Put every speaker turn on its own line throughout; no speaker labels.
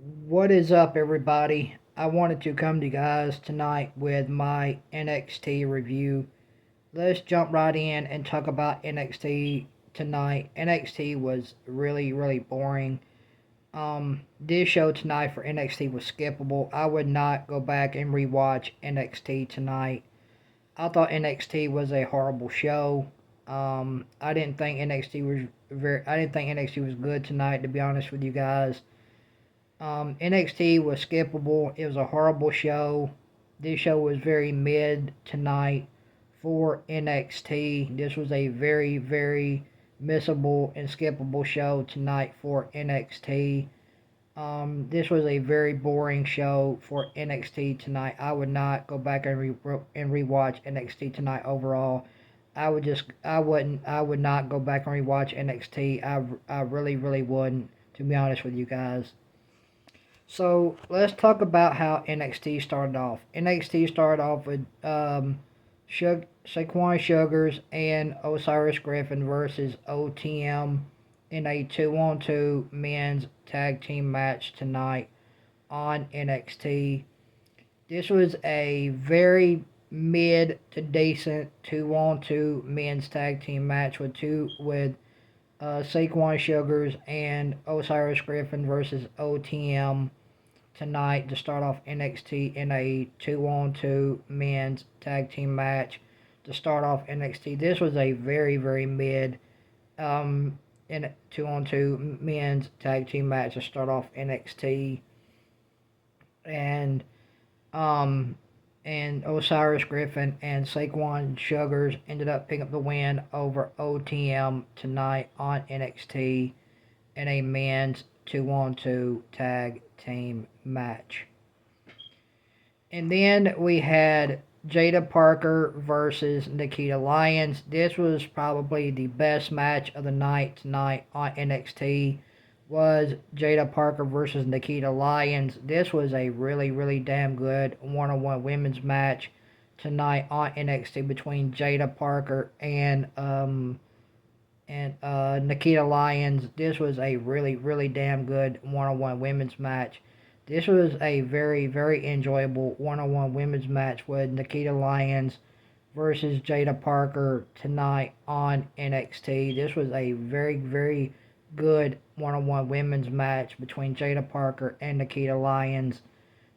What is up, everybody? I wanted to come to you guys tonight with my NXT review. Let's jump right in and talk about NXT tonight. NXT was really, really boring. This show tonight for NXT was skippable. I would not go back and rewatch NXT tonight. I thought NXT was a horrible show. I didn't think NXT was I didn't think NXT was good tonight, to be honest with you guys. NXT was skippable. It was a horrible show. This show was very mid tonight for NXT. This was a very, very missable and skippable show tonight for NXT. This was a very boring show for NXT tonight. I would not go back and rewatch NXT tonight overall. I would not go back and rewatch NXT. I really, really wouldn't, to be honest with you guys. So let's talk about how NXT started off. NXT started off with Saquon Sugars and Osiris Griffin versus OTM in a 2-on-2 men's tag team match tonight on NXT. This was a very mid to decent 2-on-2 men's tag team match with Saquon Sugars and Osiris Griffin versus OTM tonight to start off NXT in a 2-on-2 men's tag team match to start off NXT. This was a very, very mid in a 2-on-2 men's tag team match to start off NXT. And um and Osiris Griffin and Saquon Sugars ended up picking up the win over OTM tonight on NXT in a men's 2-on-2 tag team match. And then we had Jada Parker versus Nikita Lyons. This was probably the best match of the night tonight on NXT. Was Jada Parker versus Nikita Lyons. This was a really, really damn good one-on-one women's match tonight on NXT between Jada Parker and Nikita Lyons. This was a really, really damn good one-on-one women's match. This was a very, very enjoyable one-on-one women's match with Nikita Lyons versus Jada Parker tonight on NXT. This was a very, very good one-on-one women's match between Jada Parker and Nikita Lyons.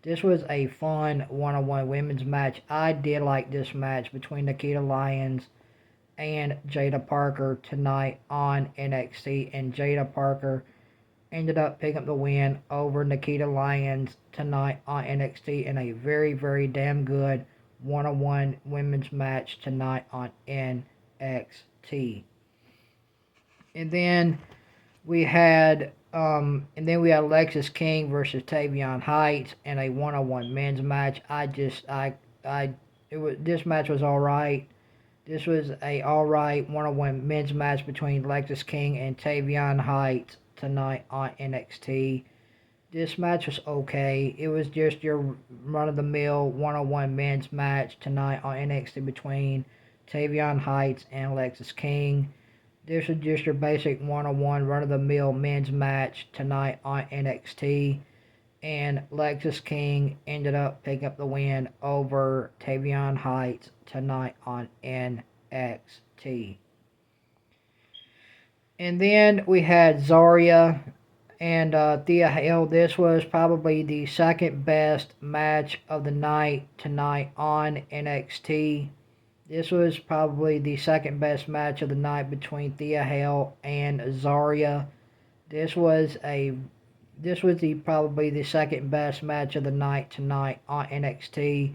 This was a fun one-on-one women's match. I did like this match between Nikita Lyons and Jada Parker tonight on NXT, and Jada Parker ended up picking up the win over Nikita Lyons tonight on NXT in a very, very damn good one-on-one women's match tonight on NXT. And then we had Lexis King versus Tavion Heights in a one-on-one men's match. This match was all right. This was a alright one-on-one men's match between Lexis King and Tavion Heights tonight on NXT. This match was okay. It was just your run-of-the-mill one-on-one men's match tonight on NXT between Tavion Heights and Lexis King. This was just your basic one-on-one run-of-the-mill men's match tonight on NXT. And Lexis King ended up picking up the win over Tavion Heights tonight on NXT. And then we had Zarya and Thea Hale. This was probably the second best match of the night tonight on NXT. This was probably the second best match of the night between Thea Hale and Zarya. This was a this was probably the second best match of the night tonight on NXT.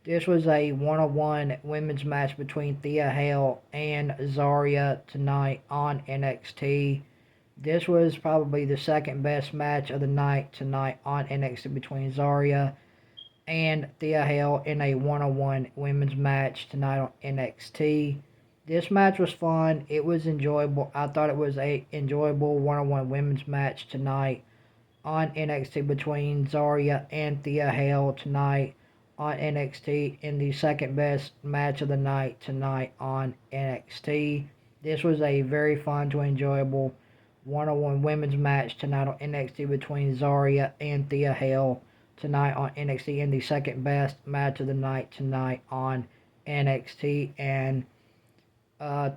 This was a one-on-one women's match between Thea Hale and Zarya tonight on NXT. This was probably the second best match of the night tonight on NXT between Zarya and Thea Hale in a one-on-one women's match tonight on NXT. This match was fun. It was enjoyable. I thought it was a enjoyable one-on-one women's match tonight on NXT between Zarya and Thea Hale tonight on NXT in the second best match of the night tonight on NXT. This was a very fun to enjoyable one-on-one women's match tonight on NXT between Zarya and Thea Hale tonight on NXT, and the second best match of the night tonight on NXT. And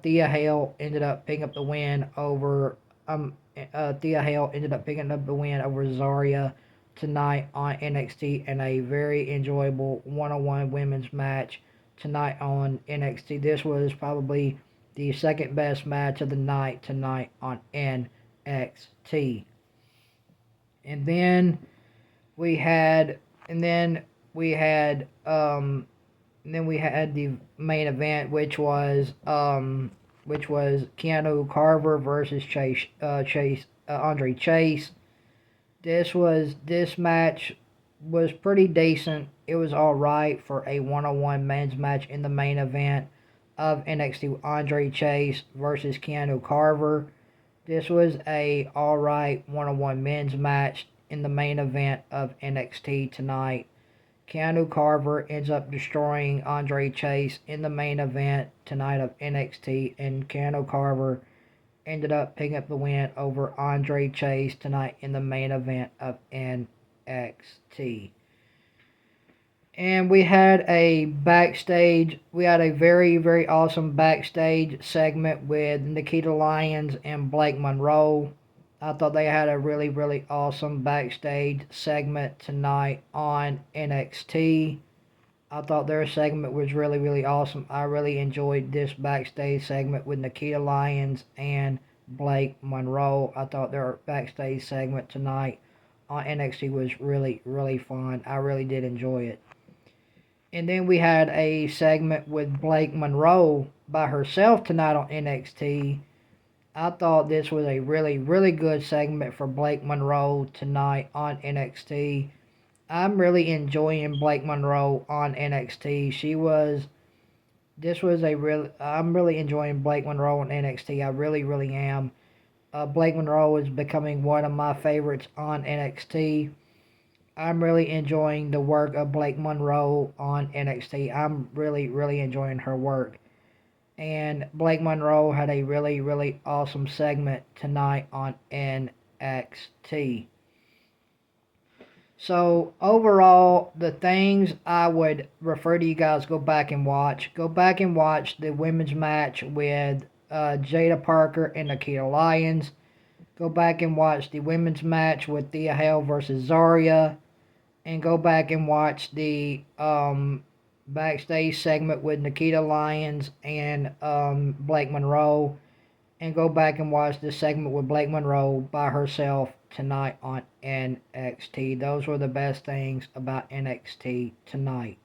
Thea Hale ended up picking up the win over Thea Hale ended up picking up the win over Zarya tonight on NXT in a very enjoyable one-on-one women's match tonight on NXT. This was probably the second best match of the night tonight on NXT. And then we had and we had then we had the main event, which was Keanu Carver versus Andre Chase. This match was pretty decent. It was all right for a one-on-one men's match in the main event of NXT. Andre Chase versus Keanu Carver. This was a all right one-on-one men's match in the main event of NXT tonight. Keanu Carver ends up destroying Andre Chase in the main event tonight of NXT, and Keanu Carver ended up picking up the win over Andre Chase tonight in the main event of NXT. And we had a very, very awesome backstage segment with Nikita Lyons and Blake Monroe. I thought they had a really, really awesome backstage segment tonight on NXT. I thought their segment was really, really awesome. I really enjoyed this backstage segment with Nikita Lyons and Blake Monroe. I thought their backstage segment tonight on NXT was really, really fun. I really did enjoy it. And then we had a segment with Blake Monroe by herself tonight on NXT. I thought this was a really, really good segment for Blake Monroe tonight on NXT. I'm really enjoying Blake Monroe on NXT. I'm really enjoying Blake Monroe on NXT. I really, really am. Blake Monroe is becoming one of my favorites on NXT. I'm really enjoying the work of Blake Monroe on NXT. I'm really, really enjoying her work. And Blake Monroe had a really, really awesome segment tonight on NXT. So overall, the things I would refer to you guys go back and watch. Go back and watch the women's match with Jada Parker and Nikita Lyons. Go back and watch the women's match with Thea Hale versus Zarya. And go back and watch the backstage segment with Nikita Lyons and Blake Monroe, and go back and watch the segment with Blake Monroe by herself tonight on NXT. Those were the best things about NXT tonight.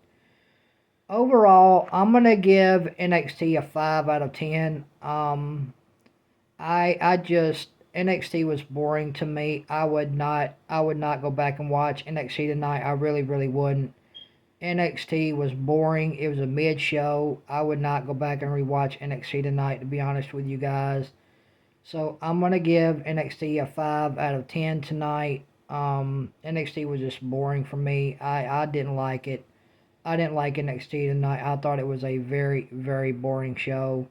Overall, I'm gonna give NXT a 5 out of 10. I just NXT was boring to me. I would not go back and watch NXT tonight. I really, really wouldn't. NXT was boring. It was a mid show. I would not go back and rewatch NXT tonight, to be honest with you guys. So I'm gonna give NXT a 5 out of 10 tonight. NXT was just boring for me. I didn't like it. I didn't like NXT tonight. I thought it was a very, very boring show.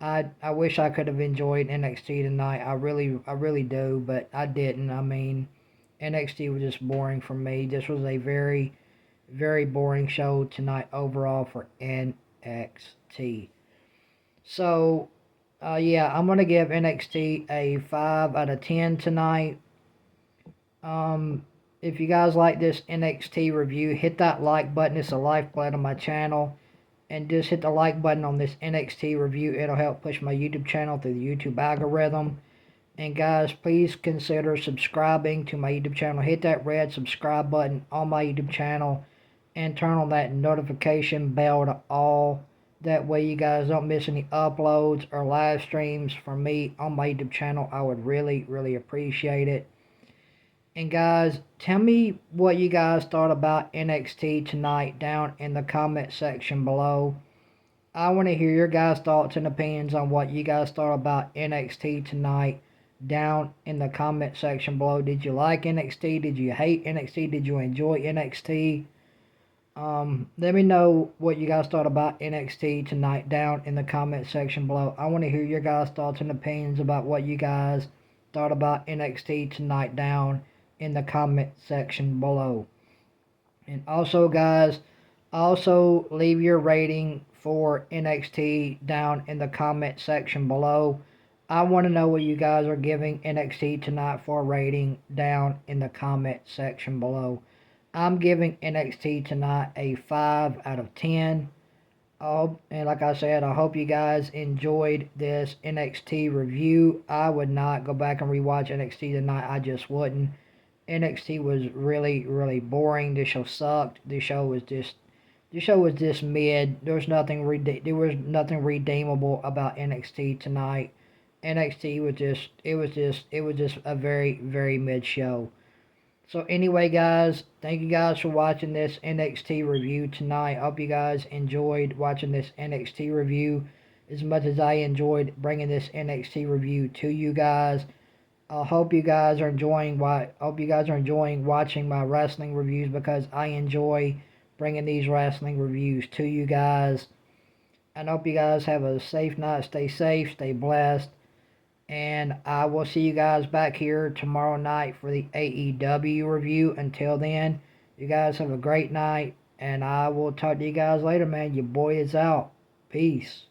I wish I could have enjoyed NXT tonight. I really do, but I didn't. I mean, NXT was just boring for me. This was a very, very boring show tonight overall for NXT. So, yeah, I'm gonna give NXT a 5 out of 10 tonight. If you guys like this NXT review, hit that like button. It's the lifeblood of my channel. And just hit the like button on this NXT review. It'll help push my YouTube channel through the YouTube algorithm. And guys, please consider subscribing to my YouTube channel. Hit that red subscribe button on my YouTube channel. And turn on that notification bell to all. That way you guys don't miss any uploads or live streams from me on my YouTube channel. I would really, really appreciate it. And guys, tell me what you guys thought about NXT tonight down in the comment section below. I want to hear your guys' thoughts and opinions on what you guys thought about NXT tonight down in the comment section below. Did you like NXT? Did you hate NXT? Did you enjoy NXT? Let me know what you guys thought about NXT tonight down in the comment section below. I want to hear your guys' thoughts and opinions about what you guys thought about NXT tonight down in the comment section below. And also, guys, also leave your rating for NXT down in the comment section below. I want to know what you guys are giving NXT tonight for a rating down in the comment section below. I'm giving NXT tonight a 5 out of 10. And like I said, I hope you guys enjoyed this NXT review. I would not go back and rewatch NXT tonight. I just wouldn't. NXT was really, really boring. This show sucked. This show was just mid. There was nothing redeemable about NXT tonight. NXT was just a very, very mid show. So anyway, guys, thank you guys for watching this NXT review tonight. I hope you guys enjoyed watching this NXT review as much as I enjoyed bringing this NXT review to you guys. I hope you guys are enjoying watching my wrestling reviews, because I enjoy bringing these wrestling reviews to you guys. And I hope you guys have a safe night. Stay safe, stay blessed. And I will see you guys back here tomorrow night for the AEW review. Until then, you guys have a great night. And I will talk to you guys later, man. Your boy is out. Peace.